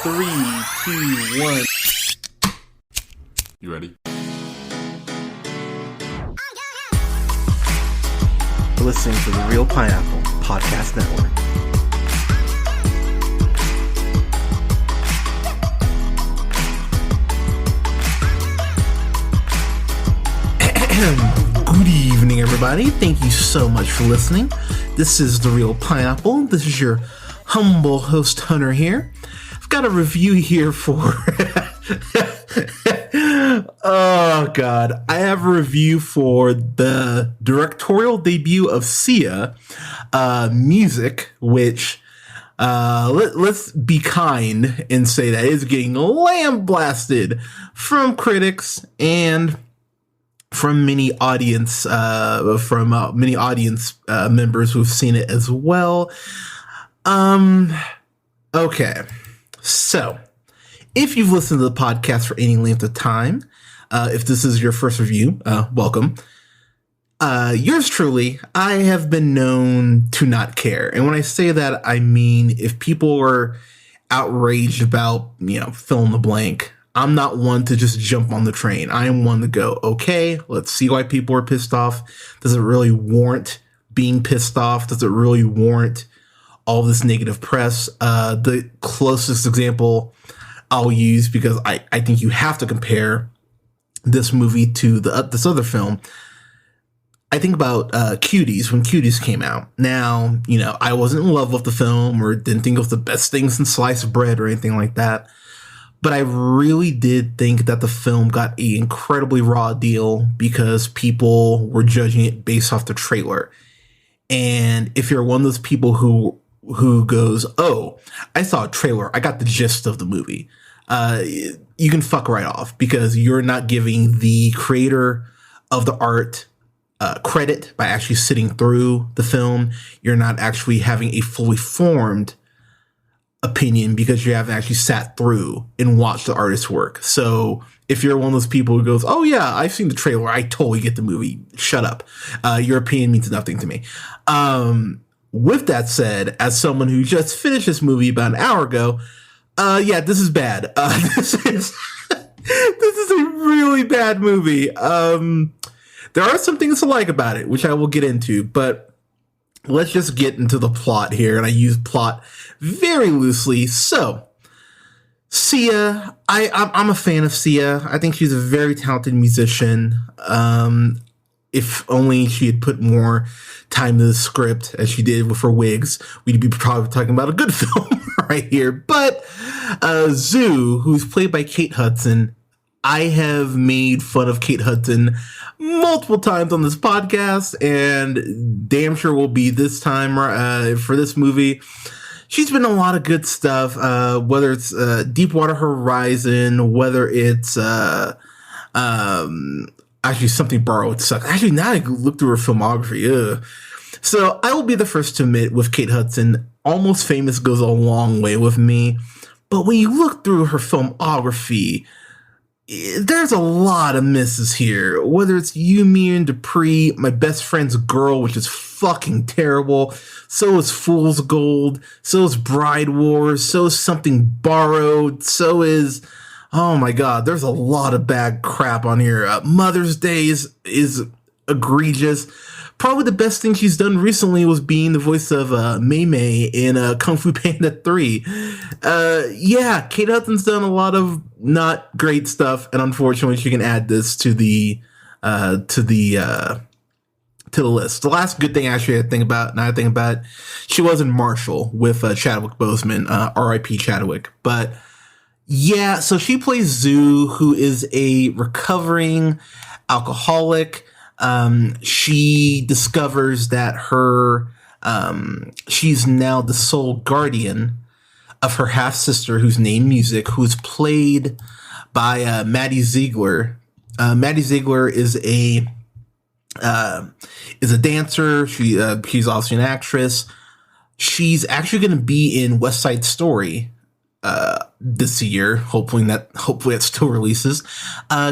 Three, two, one. You ready? You're listening to the Real Pineapple Podcast Network. Good evening, everybody. Thank you so much for listening. This is the Real Pineapple. This is your humble host, Hunter, here. I've got a review here for... Oh, God. I have a review for the directorial debut of Sia, Music, which... let's be kind and say that it's getting lambasted from critics and from many audience members who've seen it as well. Okay, so if you've listened to the podcast for any length of time, if this is your first review, welcome. Yours truly, I have been known to not care. And when I say that, I mean, if people are outraged about, fill in the blank, I'm not one to just jump on the train. I am one to go, okay, let's see why people are pissed off. Does it really warrant being pissed off? Does it really warrant all this negative press? The closest example I'll use, because I think you have to compare this movie to this other film. I think about Cuties, when Cuties came out. Now, I wasn't in love with the film or didn't think it was the best thing since sliced bread or anything like that. But I really did think that the film got an incredibly raw deal because people were judging it based off the trailer. And if you're one of those people who goes, oh, I saw a trailer, I got the gist of the movie, you can fuck right off, because you're not giving the creator of the art credit by actually sitting through the film. You're not actually having a fully formed opinion because you haven't actually sat through and watched the artist's work. So if you're one of those people who goes, oh yeah, I've seen the trailer, I totally get the movie, shut up. Your opinion means nothing to me. With that said, as someone who just finished this movie about an hour ago, yeah, this is bad. This is a really bad movie. There are some things to like about it, which I will get into, but let's just get into the plot here, and I use plot very loosely. So, Sia, I'm a fan of Sia. I think she's a very talented musician. If only she had put more time to the script as she did with her wigs, we'd be probably talking about a good film right here. But Zhu, who's played by Kate Hudson, I have made fun of Kate Hudson multiple times on this podcast, and damn sure will be this time for this movie. She's been in a lot of good stuff, whether it's Deepwater Horizon, whether it's actually Something Borrowed sucks. Actually, now I look through her filmography. Ugh. So I will be the first to admit, with Kate Hudson, Almost Famous goes a long way with me. But when you look through her filmography, there's a lot of misses here. Whether it's You, Me, and Dupree, My Best Friend's Girl, which is fucking terrible. So is Fool's Gold. So is Bride Wars. So is Something Borrowed. So is... Oh my God, there's a lot of bad crap on here. Mother's Day is egregious. Probably the best thing she's done recently was being the voice of Mei Mei in Kung Fu Panda 3. Yeah, Kate Hudson's done a lot of not great stuff, and unfortunately, she can add this to the list. The last good thing actually I think about, she was in Marshall with Chadwick Boseman, R.I.P. Chadwick. But yeah, so she plays Zhu, who is a recovering alcoholic. She discovers that she's now the sole guardian of her half sister, who's named Music, who's played by Maddie Ziegler. Maddie Ziegler is a dancer. She's also an actress. She's actually going to be in West Side Story this year. Hopefully that still releases.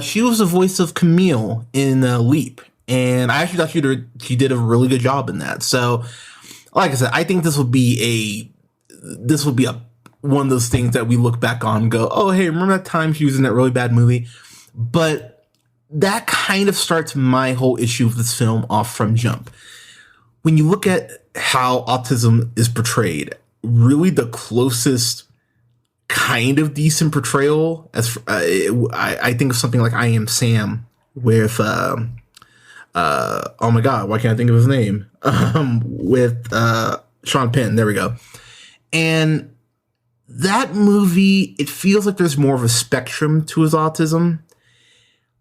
She was the voice of Camille in Leap, and I actually thought she did a really good job in that. So, like I said, I think this will be a one of those things that we look back on and go, oh, hey, remember that time she was in that really bad movie? But that kind of starts my whole issue with this film off from jump. When you look at how autism is portrayed, really the closest kind of decent portrayal, as I think of something like I Am Sam with, oh my God, why can't I think of his name? With Sean Penn, there we go. And that movie, it feels like there's more of a spectrum to his autism,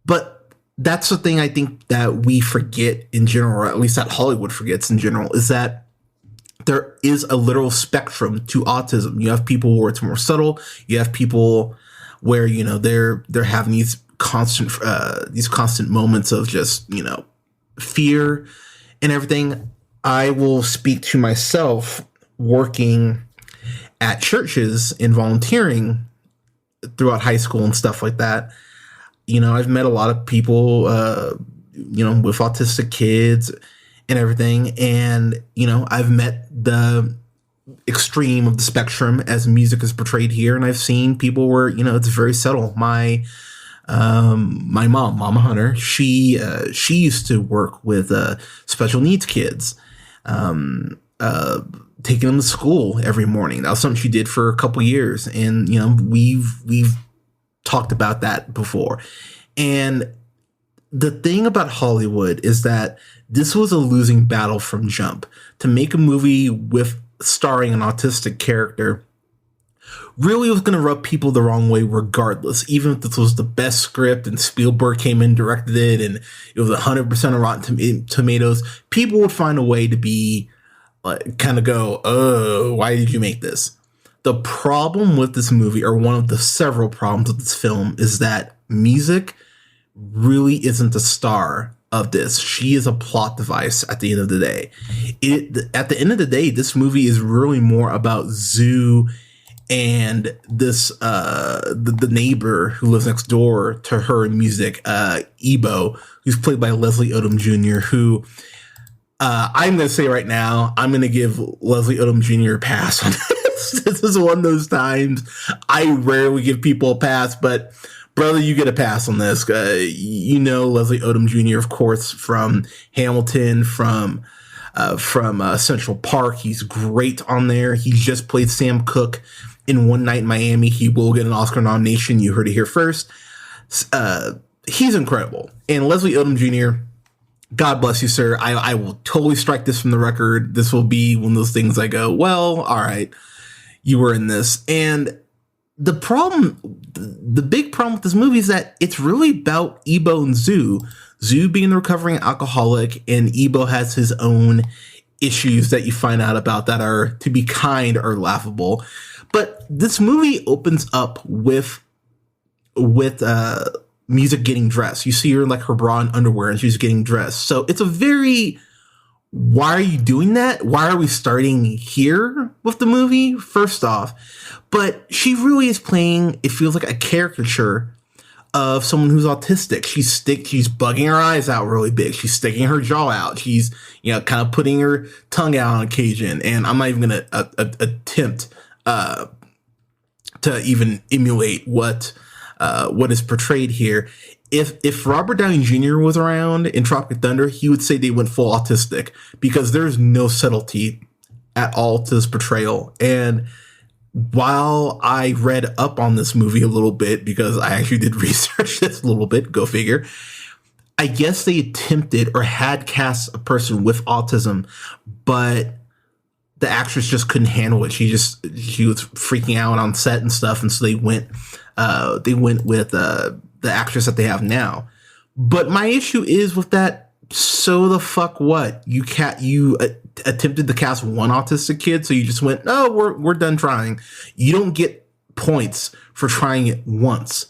but that's the thing I think that we forget in general, or at least that Hollywood forgets in general, is that there is a literal spectrum to autism. You have people where it's more subtle. You have people where, you know, they're having these constant moments of just, you know, fear and everything. I will speak to myself working at churches and volunteering throughout high school and stuff like that. You know, I've met a lot of people, you know, with autistic kids and everything. And, you know, I've met the extreme of the spectrum as music is portrayed here. And I've seen people where, you know, it's very subtle. My mom, Mama Hunter, she used to work with special needs kids, taking them to school every morning. That was something she did for a couple years. And, you know, we've talked about that before. And the thing about Hollywood is that this was a losing battle from jump. To make a movie with starring an autistic character really was going to rub people the wrong way regardless. Even if this was the best script and Spielberg came in, directed it, and it was 100% on Rotten Tomatoes, people would find a way to be kind of go, oh, why did you make this? The problem with this movie, or one of the several problems with this film, is that music really isn't the star of this. She is a plot device at the end of the day. At the end of the day, this movie is really more about Zoo and this the neighbor who lives next door to her in music, Ebo, who's played by Leslie Odom Jr., who I'm going to say right now, I'm going to give Leslie Odom Jr. a pass on this. This is one of those times I rarely give people a pass, but brother, you get a pass on this. You know Leslie Odom Jr., of course, from Hamilton, from Central Park. He's great on there. He just played Sam Cooke in One Night in Miami. He will get an Oscar nomination. You heard it here first. He's incredible. And Leslie Odom Jr., God bless you, sir. I will totally strike this from the record. This will be one of those things I go, well, all right, you were in this. And the big problem with this movie is that it's really about Ebo and Zoo. Zoo being the recovering alcoholic, and Ebo has his own issues that you find out about that are, to be kind, are laughable. But this movie opens up with music getting dressed. You see her in like her bra and underwear and she's getting dressed. So it's a very, why are you doing that? Why are we starting here with the movie? First off, but she really is playing, it feels like a caricature of someone who's autistic. She's bugging her eyes out really big. She's sticking her jaw out. She's, you know, kind of putting her tongue out on occasion. And I'm not even going to attempt to even emulate what is portrayed here. If Robert Downey Jr. was around in Tropic Thunder, he would say they went full autistic, because there's no subtlety at all to this portrayal. And while I read up on this movie a little bit, because I actually did research this a little bit, go figure, I guess they attempted or had cast a person with autism, but the actress just couldn't handle it. She was freaking out on set and stuff. And so they went with the actress that they have now. But my issue is with that. So the fuck what? You attempted to cast one autistic kid, so you just went, oh, we're done trying. You don't get points for trying it once.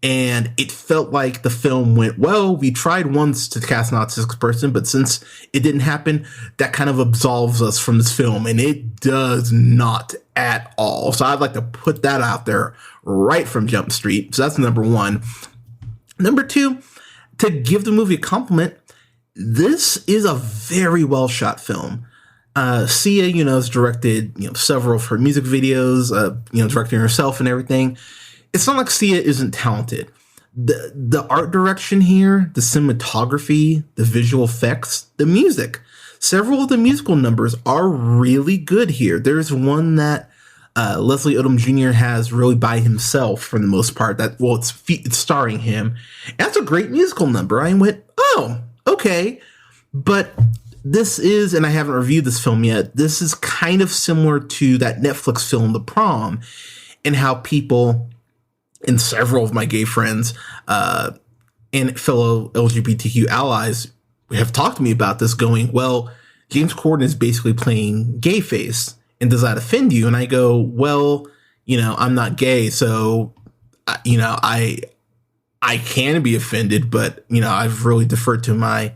And it felt like the film went, well, we tried once to cast an autistic person, but since it didn't happen, that kind of absolves us from this film. And it does not at all. So I'd like to put that out there right from Jump Street. So that's number one. Number two, to give the movie a compliment, this is a very well shot film. Sia, has directed, several of her music videos, directing herself and everything. It's not like Sia isn't talented. The art direction here, the cinematography, the visual effects, the music, several of the musical numbers are really good here. There's one that Leslie Odom Jr. has really by himself for the most part. It's starring him. And that's a great musical number. I went, oh, okay. But this is, and I haven't reviewed this film yet, this is kind of similar to that Netflix film, The Prom, and how people, and several of my gay friends and fellow LGBTQ allies have talked to me about this, going, well, James Corden is basically playing gay face, and does that offend you? And I go, well, I'm not gay, so, I can be offended, but, I've really deferred to my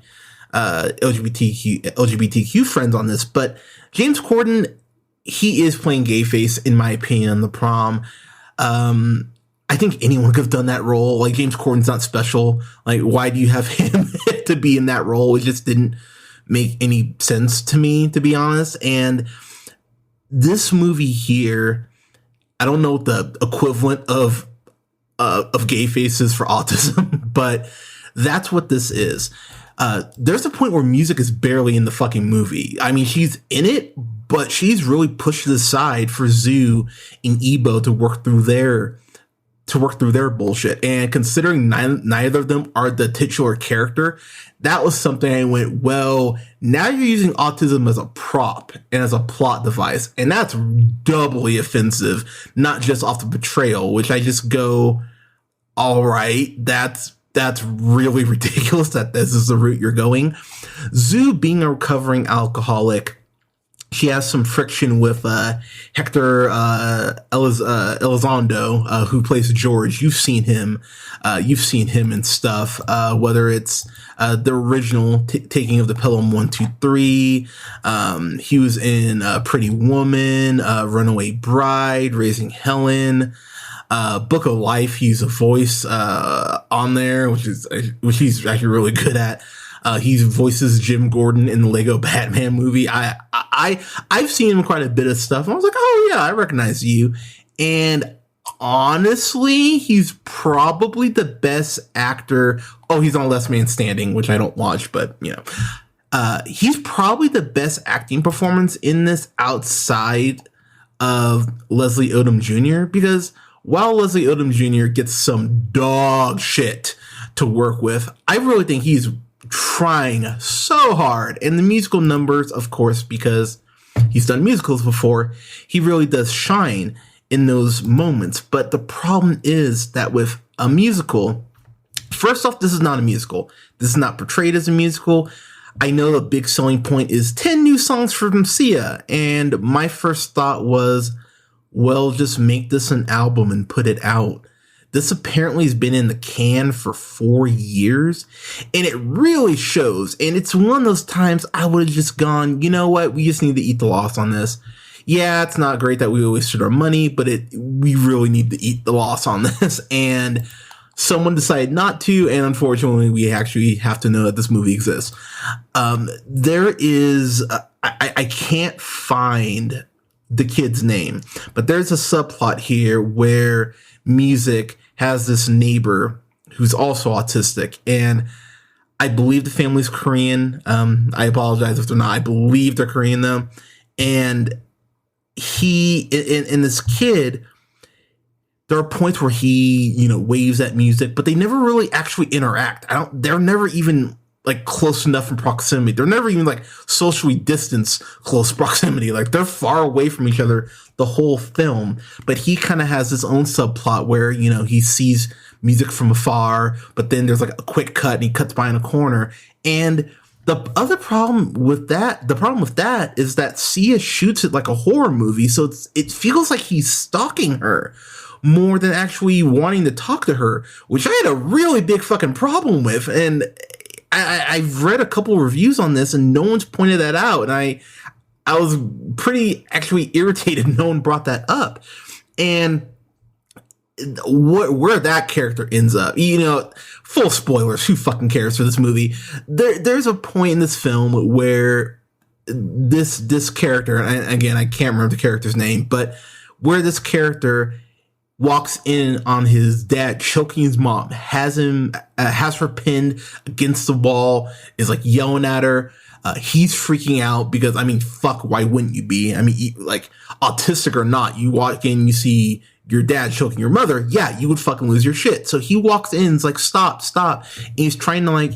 LGBTQ friends on this. But James Corden, he is playing gay face, in my opinion, on The Prom. I think anyone could have done that role. Like, James Corden's not special. Like, why do you have him to be in that role? It just didn't make any sense to me, to be honest. And this movie here, I don't know what the equivalent of gay face is for autism, but that's what this is. There's a point where music is barely in the fucking movie. I mean, she's in it, but she's really pushed to the side for Zoo and Ebo to work through their bullshit. And considering neither of them are the titular character, that was something I went, well, now you're using autism as a prop and as a plot device. And that's doubly offensive, not just off the betrayal, which I just go, all right, that's really ridiculous that this is the route you're going. Zoo, being a recovering alcoholic, she has some friction with Hector Elizondo, who plays George. You've seen him in stuff, whether it's the original Taking of the Pelham 1, 2, 3. He was in Pretty Woman, Runaway Bride, Raising Helen. Book of Life, he's a voice on there, which he's actually really good at. He voices Jim Gordon in the Lego Batman movie. I've seen him quite a bit of stuff. And I was like, oh yeah, I recognize you. And honestly, he's probably the best actor. Oh, he's on Last Man Standing, which I don't watch, but he's probably the best acting performance in this outside of Leslie Odom Jr. Because while Leslie Odom Jr. gets some dog shit to work with, I really think he's trying so hard. And the musical numbers, of course, because he's done musicals before, he really does shine in those moments. But the problem is that with a musical, first off, this is not a musical. This is not portrayed as a musical. I know the big selling point is 10 new songs from Sia. And my first thought was, well, just make this an album and put it out. This apparently has been in the can for 4 years, and it really shows. And it's one of those times I would have just gone, you know what? We just need to eat the loss on this. Yeah, it's not great that we wasted our money, but we really need to eat the loss on this. And someone decided not to, and unfortunately, we actually have to know that this movie exists. There is, I can't find the kid's name, but there's a subplot here where Music has this neighbor who's also autistic, and I believe the family's Korean. I apologize if they're not. I believe they're Korean though. And he, in this kid, there are points where he, waves at Music, but they never really actually interact. They're never even like close enough in proximity. They're never even like socially distanced close proximity. Like they're far away from each other the whole film. But he kind of has his own subplot where, he sees Music from afar, but then there's like a quick cut and he cuts by in a corner. And the problem with that is that Sia shoots it like a horror movie. So it feels like he's stalking her more than actually wanting to talk to her, which I had a really big fucking problem with. And I've read a couple reviews on this and no one's pointed that out. And I was pretty actually irritated no one brought that up. And where that character ends up, full spoilers, who fucking cares for this movie? There's a point in this film where this character, and again, I can't remember the character's name, but where this character walks in on his dad choking his mom, has her pinned against the wall, is like yelling at her. He's freaking out because, I mean, fuck, why wouldn't you be? I mean, like, autistic or not, you walk in, you see your dad choking your mother, yeah, you would fucking lose your shit. So he walks in, is like, stop. And he's trying to, like,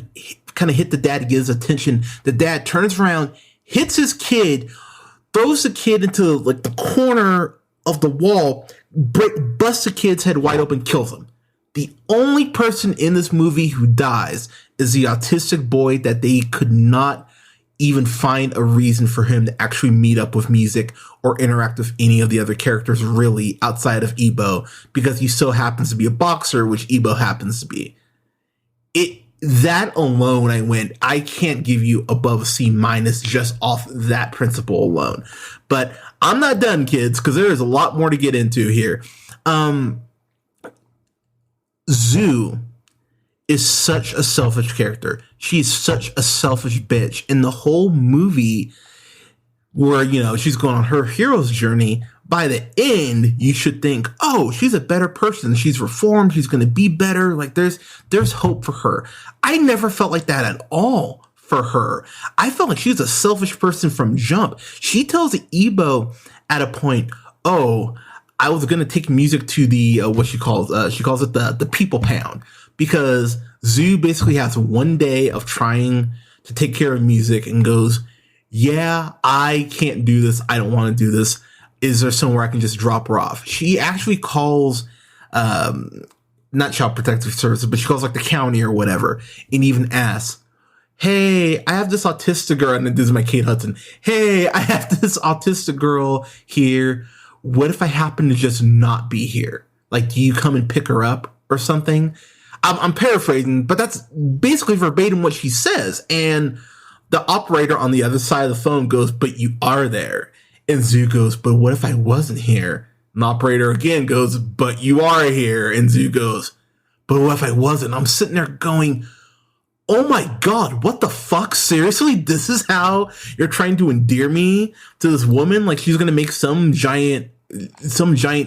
kind of hit the dad to get his attention. The dad turns around, hits his kid, throws the kid into, like, the corner of the wall, busts the kid's head wide open, kills him. The only person in this movie who dies is the autistic boy that they could not even find a reason for him to actually meet up with music or interact with any of the other characters really outside of Ebo, because he so happens to be a boxer, which Ebo happens to be. That alone, I can't give you above a C- just off that principle alone. But I'm not done, kids, because there is a lot more to get into here. Zoo is such a selfish character. She's such a selfish bitch. In the whole movie where, you know, she's going on her hero's journey, by the end, you should think, oh, she's a better person. She's reformed. She's going to be better. Like, there's hope for her. I never felt like that at all for her. I felt like she's a selfish person from jump. She tells Ebo at a point, oh, I was going to take music to the, what she calls it the people pound, because Zoo basically has one day of trying to take care of music and goes, yeah, I can't do this. I don't want to do this. Is there somewhere I can just drop her off? She actually calls, not Child Protective Services, but she calls like the county or whatever, and even asks, hey, I have this autistic girl, and this is my Kate Hudson. Hey, I have this autistic girl here. What if I happen to just not be here? Like, do you come and pick her up or something? I'm paraphrasing, but that's basically verbatim what she says. And the operator on the other side of the phone goes, but you are there. And Zoo goes, but what if I wasn't here? And the operator again goes, but you are here. And Zoo goes, but what if I wasn't? I'm sitting there going, oh my God, what the fuck? Seriously? This is how you're trying to endear me to this woman? Like, she's going to make some giant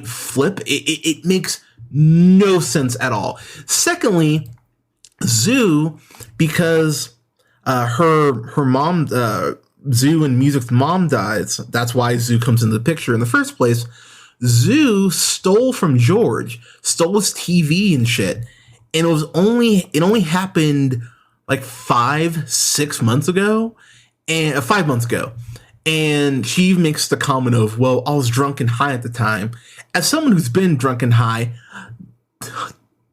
flip? It makes no sense at all. Secondly, Zoo, because her mom, Zoo and Music's mom dies. That's why Zoo comes into the picture in the first place. Zoo stole from George, stole his TV and shit. And it only happened like 5 months ago, and 5 months ago. And she makes the comment of, well, I was drunk and high at the time. As someone who's been drunk and high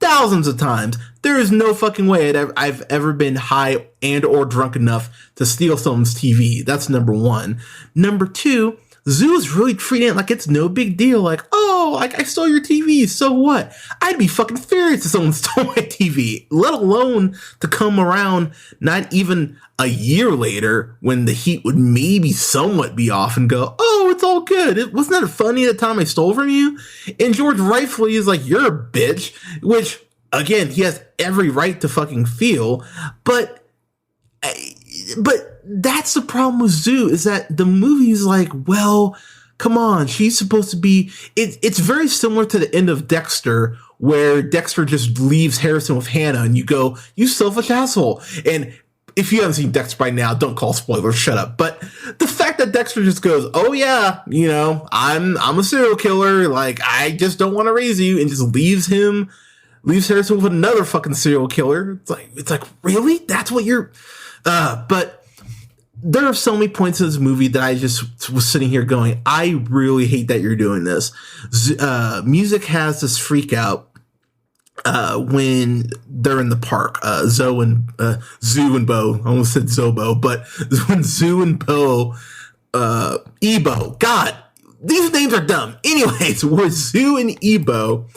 thousands of times, there is no fucking way I've ever been high and or drunk enough to steal someone's TV. That's number one. Number two, Zoo is really treating it like it's no big deal. Like, oh, I stole your TV, so what? I'd be fucking furious if someone stole my TV, let alone to come around not even a year later when the heat would maybe somewhat be off and go, oh, it's all good. Wasn't that funny the time I stole from you? And George rightfully is like, you're a bitch, which, again, he has every right to fucking feel, but that's the problem with Zoo, is that the movie is like, well, come on, she's supposed to be, it's very similar to the end of Dexter, where Dexter just leaves Harrison with Hannah and you go, you selfish asshole. And if you haven't seen Dexter by now, don't call spoilers, shut up. But the fact that Dexter just goes, oh yeah, you know, I'm a serial killer, like, I just don't want to raise you, and just leaves Harrison with another fucking serial killer. It's like, really? That's what you're, but there are so many points in this movie that I just was sitting here going, I really hate that you're doing this. Music has this freak out when they're in the park. Zoo and Bo. I almost said Zobo, but when Zoo and Bo, Ebo. God, these names are dumb. Anyways, where Zoo and Ebo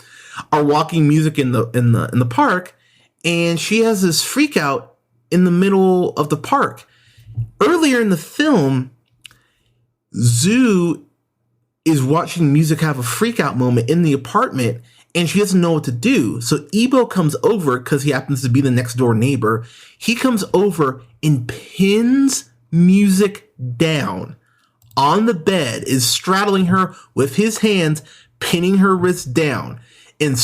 are walking Music in the park, and she has this freak out in the middle of the park. Earlier in the film, Zoo is watching Music have a freak out moment in the apartment, and she doesn't know what to do. So Ebo comes over, because he happens to be the next door neighbor. He comes over and pins music down, on the bed, is straddling her with his hands, pinning her wrist down. And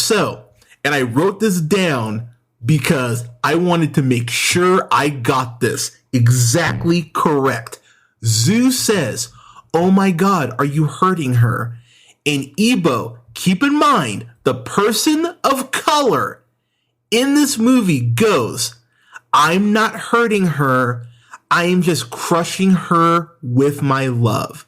I wrote this down because I wanted to make sure I got this exactly correct. Zu says, "Oh my God, are you hurting her?" And Ebo, keep in mind, the person of color in this movie goes, "I'm not hurting her. I am just crushing her with my love."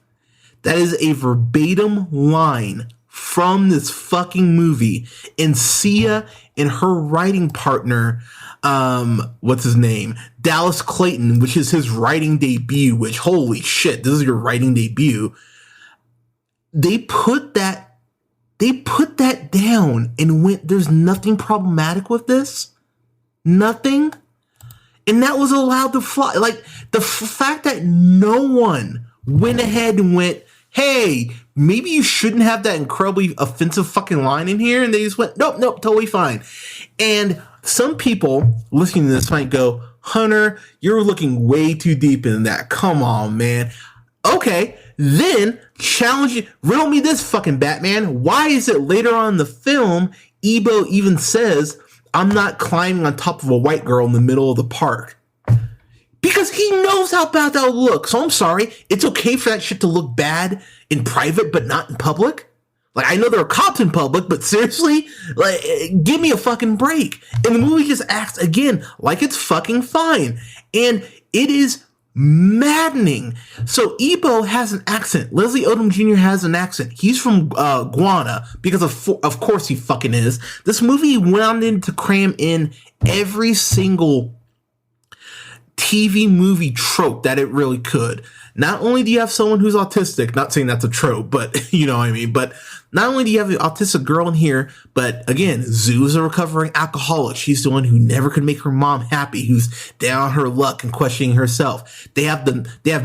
That is a verbatim line from this fucking movie. And Sia and her writing partner, what's his name? Dallas Clayton, which is his writing debut, which, holy shit, this is your writing debut. They put that down and went, there's nothing problematic with this. Nothing. And that was allowed to fly. Like, the fact that no one went ahead and went, "Hey, maybe you shouldn't have that incredibly offensive fucking line in here." And they just went, nope, totally fine. And some people listening to this might go, "Hunter, you're looking way too deep in that. Come on, man." Okay, then challenge you. Riddle me this, fucking Batman. Why is it later on in the film, Ebo even says, "I'm not climbing on top of a white girl in the middle of the park"? Because he knows how bad that will look. So I'm sorry. It's okay for that shit to look bad in private, but not in public. Like, I know there are cops in public, but seriously, like, give me a fucking break. And the movie just acts again like it's fucking fine. And it is maddening. So Ebo has an accent. Leslie Odom Jr. has an accent. He's from Guana, because of course he fucking is. This movie went on to cram in every single TV movie trope that it really could. Not only do you have someone who's autistic, not saying that's a trope, but you know what I mean, but not only do you have an autistic girl in here, but again, Zu is a recovering alcoholic. She's the one who never could make her mom happy, who's down on her luck and questioning herself. They have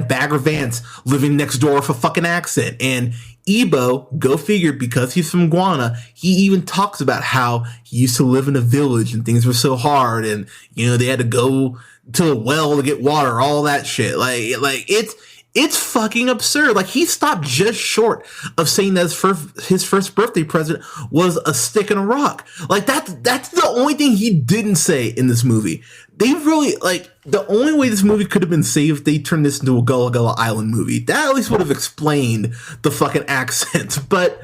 Bagger Vance living next door with a fucking accent. And Ebo, go figure, because he's from Guana, he even talks about how he used to live in a village and things were so hard, and you know, they had to go to a well to get water, all that shit. Like it's fucking absurd. Like, he stopped just short of saying that his first birthday present was a stick and a rock. Like, that's the only thing he didn't say in this movie. They really, like, the only way this movie could have been saved if they turned this into a Gullah Gullah Island movie. That at least would have explained the fucking accents. But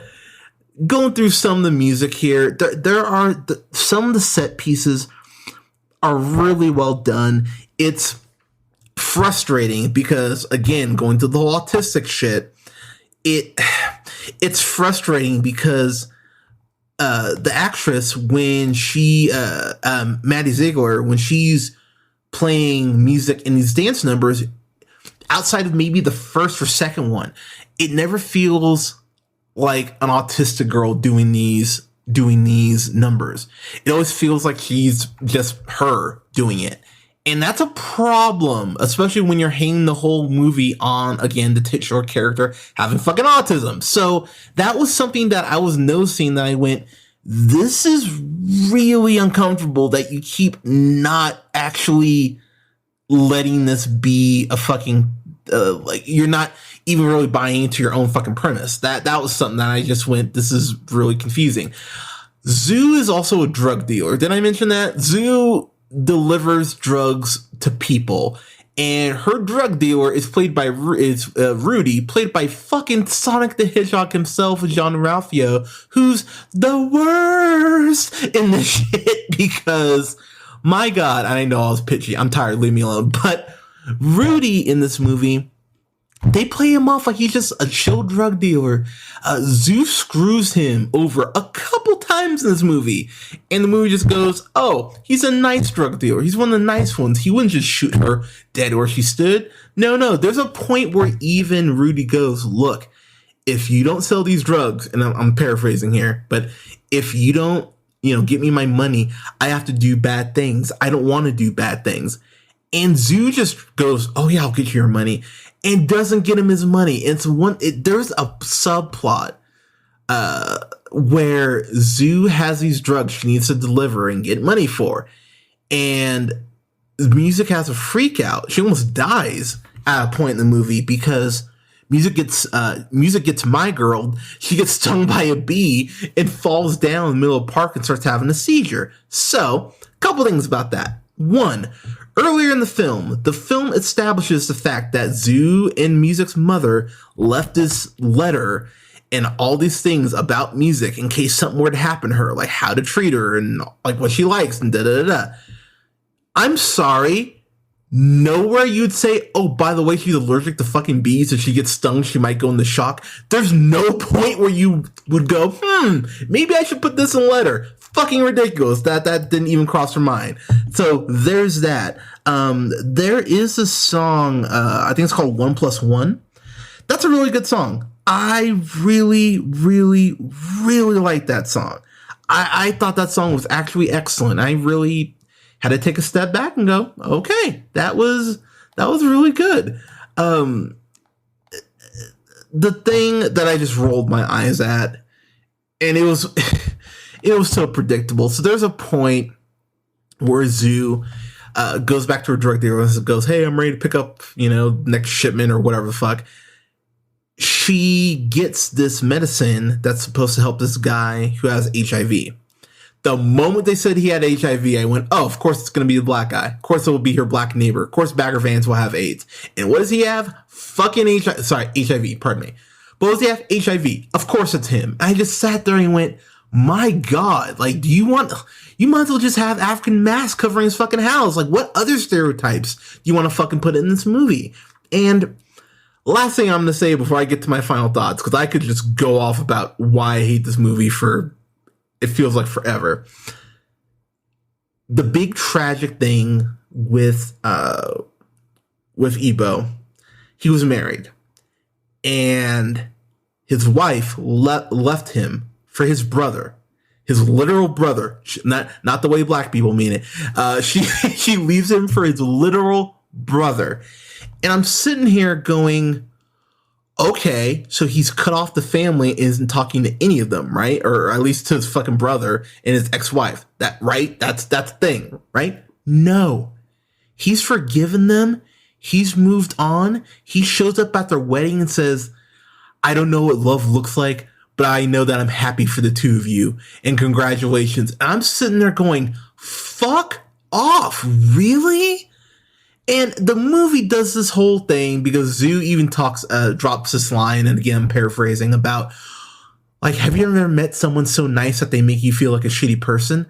going through some of the music here, there are some of the set pieces are really well done. It's frustrating because, again, going to the whole autistic shit, it's frustrating because the actress, when she Maddie Ziegler, when she's playing music in these dance numbers, outside of maybe the first or second one, it never feels like an autistic girl doing these numbers. It always feels like she's just her doing it. And that's a problem, especially when you're hanging the whole movie on, again, the titular character having fucking autism. So that was something that I was noticing that I went, this is really uncomfortable that you keep not actually letting this be a fucking, like, you're not even really buying into your own fucking premise. That was something that I just went, this is really confusing. Zu is also a drug dealer. Did I mention that? Zu delivers drugs to people, and her drug dealer is played by Rudy, played by fucking Sonic the Hedgehog himself, Jean-Ralphio, who's the worst in this shit because, my God, I know I was pitchy. I'm tired. Leave me alone. But Rudy in this movie, they play him off like he's just a chill drug dealer. Zeus screws him over a couple times in this movie. And the movie just goes, oh, he's a nice drug dealer. He's one of the nice ones. He wouldn't just shoot her dead where she stood. No. There's a point where even Rudy goes, look, if you don't sell these drugs, and I'm paraphrasing here, but if you don't, get me my money, I have to do bad things. I don't want to do bad things. And Zu just goes, oh yeah, I'll get you your money, and doesn't get him his money. There's a subplot where Zu has these drugs she needs to deliver and get money for, and the music has a freak out. She almost dies, at a point in the movie because music gets my girl. She gets stung by a bee and falls down in the middle of the park and starts having a seizure. So, a couple things about that. One, earlier in the film establishes the fact that Zoo and Music's mother left this letter and all these things about music in case something were to happen to her, like how to treat her and like what she likes and da-da-da-da. I'm sorry. Nowhere you'd say, oh, by the way, she's allergic to fucking bees. If she gets stung, she might go into shock. There's no point where you would go, maybe I should put this in a letter. Fucking ridiculous. That didn't even cross her mind. So there's that. There is a song, I think it's called 1+1. That's a really good song. I really, really, really like that song. I thought that song was actually excellent. I really had to take a step back and go, okay, that was really good. The thing that I just rolled my eyes at, and it was so predictable. So there's a point where Zoo goes back to her drug dealer and goes, hey, I'm ready to pick up, next shipment or whatever the fuck. She gets this medicine that's supposed to help this guy who has HIV. The moment they said he had HIV, I went, oh, of course it's going to be the black guy. Of course it will be her black neighbor. Of course Bagger Vance will have AIDS. And what does he have? Fucking HIV, pardon me. But what does he have? HIV. Of course it's him. I just sat there and went, my God, like, you might as well just have African masks covering his fucking house. Like, what other stereotypes do you want to fucking put in this movie? And last thing I'm going to say before I get to my final thoughts, because I could just go off about why I hate this movie for, it feels like forever. The big tragic thing with Ebo, he was married, and his wife left him for his brother, his literal brother, not the way black people mean it. She leaves him for his literal brother, and I'm sitting here going, okay, so he's cut off the family and isn't talking to any of them, right? Or at least to his fucking brother and his ex-wife. That, right? That's the thing, right? No. He's forgiven them. He's moved on. He shows up at their wedding and says, I don't know what love looks like, but I know that I'm happy for the two of you. And congratulations. And I'm sitting there going, fuck off. Really? And the movie does this whole thing because Zoo even drops this line, and again, I'm paraphrasing, about, like, have you ever met someone so nice that they make you feel like a shitty person?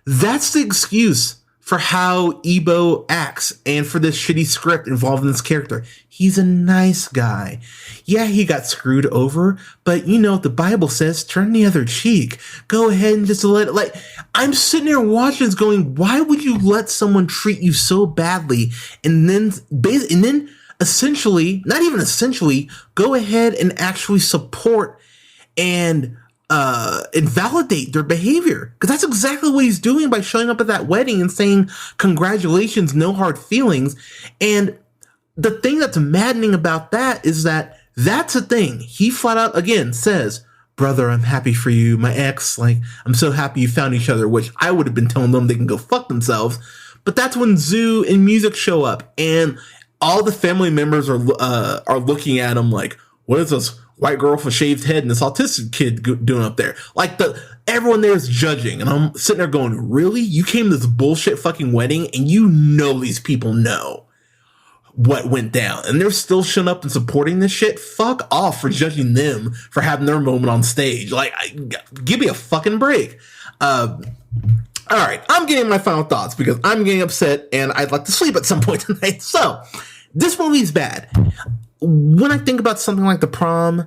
That's the excuse for how Ebo acts and for this shitty script involving this character. He's a nice guy. Yeah, he got screwed over, but the Bible says, turn the other cheek. Go ahead and just let it, like, I'm sitting there watching this going, why would you let someone treat you so badly and then essentially, not even essentially, go ahead and actually support and validate their behavior? Because that's exactly what he's doing by showing up at that wedding and saying, congratulations, no hard feelings. And the thing that's maddening about that is that that's the thing. He flat out, again, says, brother, I'm happy for you. My ex, like, I'm so happy you found each other, which I would have been telling them they can go fuck themselves. But that's when Zoo and Music show up, and all the family members are looking at him like, what is this white girl with a shaved head and this autistic kid doing up there? Like, everyone there is judging, and I'm sitting there going, really? You came to this bullshit fucking wedding, and these people know what went down, and they're still showing up and supporting this shit? Fuck off for judging them for having their moment on stage. Like, give me a fucking break. All right, I'm getting my final thoughts because I'm getting upset and I'd like to sleep at some point tonight. So, this movie's bad. When I think about something like The Prom,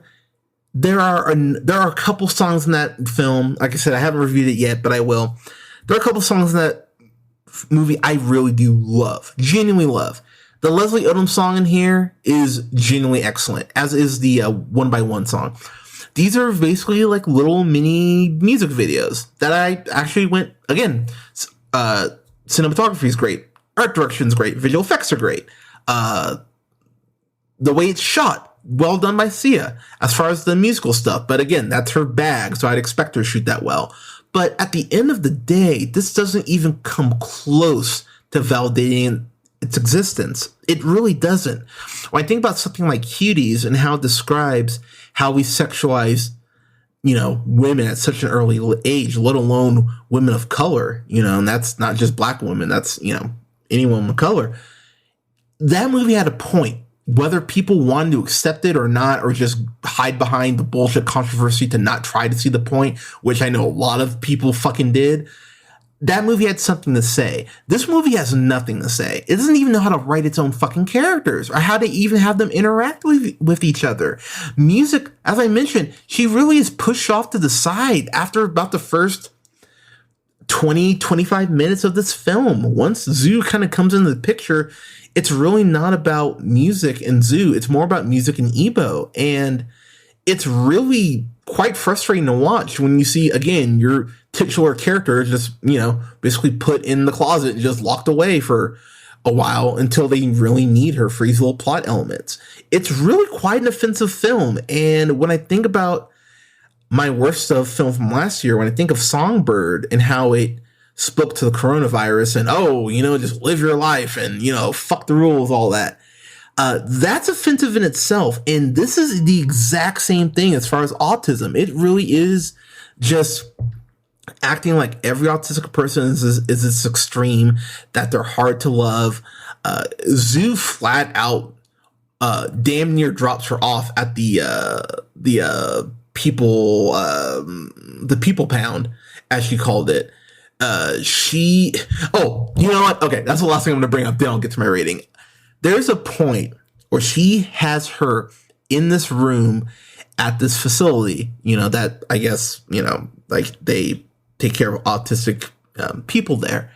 there are a couple songs in that film. Like I said, I haven't reviewed it yet, but I will. There are a couple songs in that movie I really do love, genuinely love. The Leslie Odom song in here is genuinely excellent, as is the One by One song. These are basically like little mini music videos that I actually went, again, cinematography is great, art direction is great, visual effects are great. The way it's shot, well done by Sia, as far as the musical stuff. But again, that's her bag, so I'd expect her to shoot that well. But at the end of the day, this doesn't even come close to validating its existence. It really doesn't. When I think about something like Cuties and how it describes how we sexualize, women at such an early age, let alone women of color, and that's not just black women, that's, any woman of color. That movie had a point, whether people wanted to accept it or not, or just hide behind the bullshit controversy to not try to see the point, which I know a lot of people fucking did. That movie had something to say. This movie has nothing to say. It doesn't even know how to write its own fucking characters or how to even have them interact with each other. Music, as I mentioned, she really is pushed off to the side after about the first 20, 25 minutes of this film. Once Zhu kind of comes into the picture, it's really not about music and Zhu. It's more about music and Ebo. And it's really quite frustrating to watch when you see, again, your titular character just, basically put in the closet and just locked away for a while until they really need her for these little plot elements. It's really quite an offensive film. And when I think about my worst of film from last year, when I think of Songbird and how it spoke to the coronavirus and, just live your life and, fuck the rules, all that. That's offensive in itself. And this is the exact same thing as far as autism. It really is just acting like every autistic person is this extreme, that they're hard to love. Zhu flat out damn near drops her off at the people pound, as she called it. You know what? Okay, that's the last thing I'm going to bring up. Then I'll get to my rating. There's a point where she has her in this room at this facility, that I guess, like they take care of autistic people there.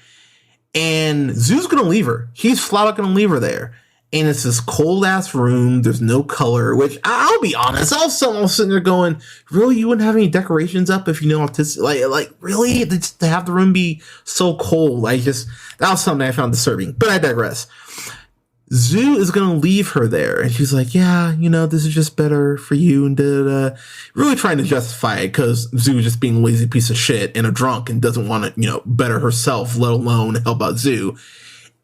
And Zhu's going to leave her. He's flat out going to leave her there. And it's this cold ass room. There's no color, which I'll be honest. I was sitting there going, really? You wouldn't have any decorations up if you know autistic? Like really? To have the room be so cold. That was something I found disturbing, but I digress. Zhu is going to leave her there. And she's like, yeah, this is just better for you. And really trying to justify it because Zhu is just being a lazy piece of shit and a drunk and doesn't want to, better herself, let alone help out Zhu.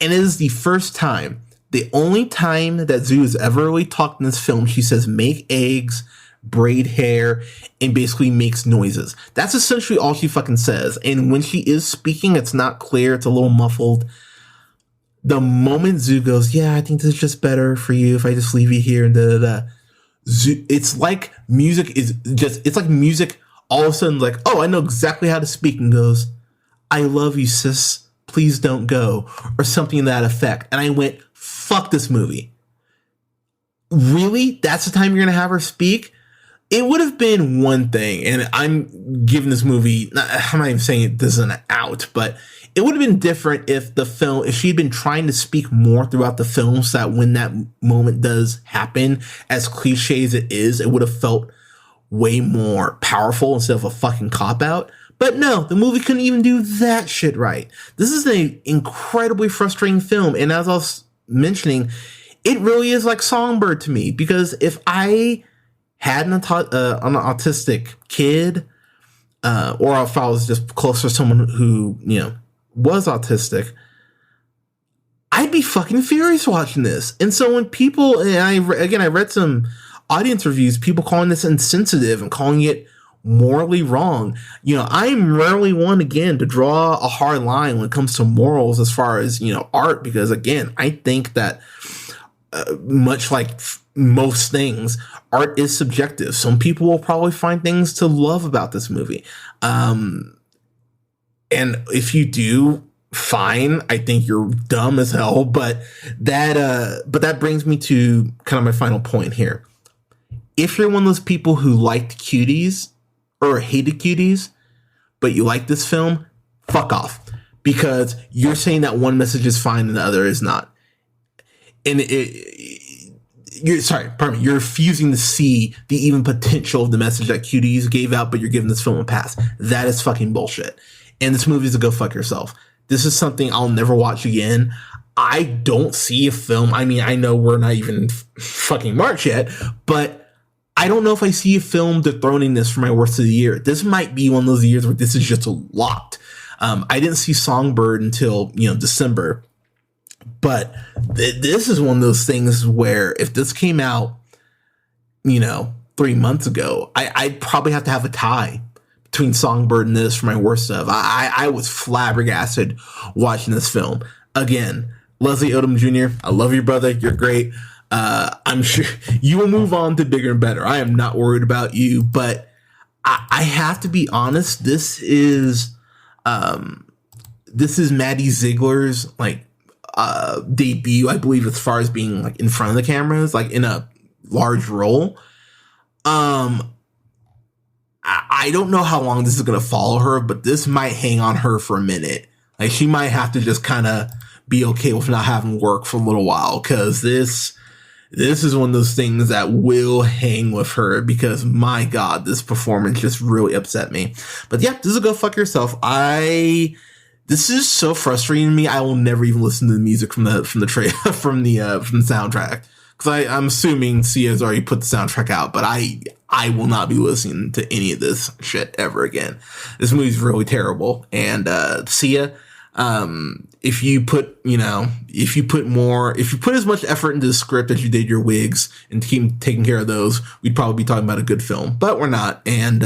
And it is the first time, the only time that Zhu has ever really talked in this film, she says, make eggs, braid hair, and basically makes noises. That's essentially all she fucking says. And when she is speaking, it's not clear. It's a little muffled. The moment Zhu goes, yeah, I think this is just better for you if I just leave you here and Zhu, it's like music it's like music all of a sudden like, oh, I know exactly how to speak, and goes, I love you, sis. Please don't go, or something to that effect. And I went, fuck this movie. Really? That's the time you're going to have her speak? It would have been one thing, and I'm giving this movie, I'm not even saying this is an out, but it would have been different if she'd been trying to speak more throughout the film so that when that moment does happen, as cliche as it is, it would have felt way more powerful instead of a fucking cop-out. But no, the movie couldn't even do that shit right. This is an incredibly frustrating film, and as I was mentioning, it really is like Songbird to me, because if I had an autistic kid, or if I was just close to someone who, was autistic, I'd be fucking furious watching this. And so when people, and I read some audience reviews, people calling this insensitive and calling it morally wrong. I'm rarely one, again, to draw a hard line when it comes to morals as far as, art, because again, I think that much like most things, art is subjective. Some people will probably find things to love about this movie. And if you do, fine. I think you're dumb as hell, but that brings me to kind of my final point here. If you're one of those people who liked Cuties or hated Cuties, but you like this film, fuck off, because you're saying that one message is fine and the other is not. And you're refusing to see the even potential of the message that Cuties gave out, but you're giving this film a pass. That is fucking bullshit. And this movie is a go fuck yourself. This is something I'll never watch again. I don't see a film. I mean, I know we're not even fucking March yet, but I don't know if I see a film dethroning this for my worst of the year. This might be one of those years where this is just locked. I didn't see Songbird until, December. But this is one of those things where if this came out, 3 months ago, I'd probably have to have a tie between Songbird and this for my worst stuff. I was flabbergasted watching this film. Again, Leslie Odom Jr., I love you, brother. You're great. I'm sure you will move on to bigger and better. I am not worried about you, but I have to be honest. This is Maddie Ziegler's debut, I believe, as far as being in front of the cameras, in a large role. I don't know how long this is going to follow her, but this might hang on her for a minute. She might have to just kind of be okay with not having work for a little while, because this is one of those things that will hang with her, because my God, this performance just really upset me. But yeah, this is a Go Fuck Yourself. This is so frustrating to me. I will never even listen to the music from the soundtrack, because I'm assuming Sia has already put the soundtrack out, but I will not be listening to any of this shit ever again. This movie's really terrible. And Sia, if you put as much effort into the script as you did your wigs and keep taking care of those, we'd probably be talking about a good film, but we're not. And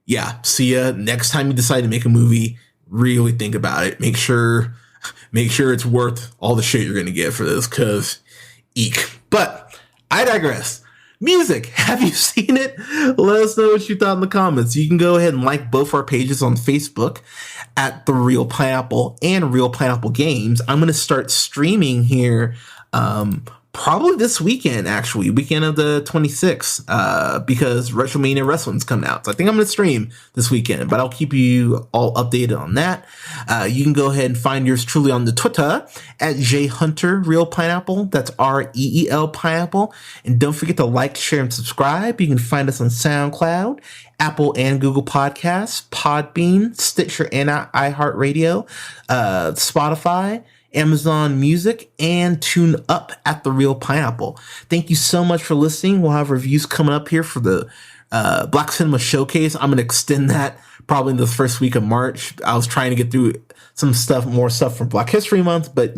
yeah, Sia, next time you decide to make a movie, really think about it. Make sure it's worth all the shit you're going to get for this, because eek. But I digress. Music. Have you seen it? Let us know what you thought in the comments. You can go ahead and like both our pages on Facebook at The Real Pineapple and Real Pineapple Games. I'm going to start streaming here probably this weekend, actually, weekend of the 26th, because WrestleMania Wrestling's coming out. So I think I'm going to stream this weekend, but I'll keep you all updated on that. You can go ahead and find yours truly on the Twitter at JHunterRealPineapple. That's REEL Pineapple. And don't forget to like, share, and subscribe. You can find us on SoundCloud, Apple and Google Podcasts, Podbean, Stitcher, and iHeartRadio, Spotify, Amazon Music, and tune up at The Real Pineapple. Thank you so much for listening. We'll have reviews coming up here for the Black Cinema Showcase. I'm going to extend that probably in the first week of March. I was trying to get through more stuff from Black History Month, but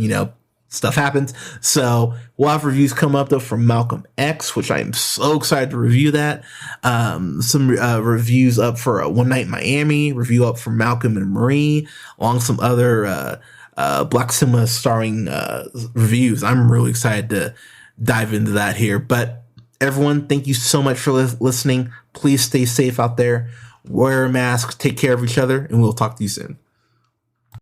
stuff happens. So we'll have reviews come up though from Malcolm X, which I am so excited to review that. Some reviews up for One Night in Miami, review up for Malcolm and Marie, along some other Black Cinema starring reviews. I'm really excited to dive into that here. But everyone, thank you so much for listening. Please stay safe out there. Wear a mask, take care of each other, and we'll talk to you soon.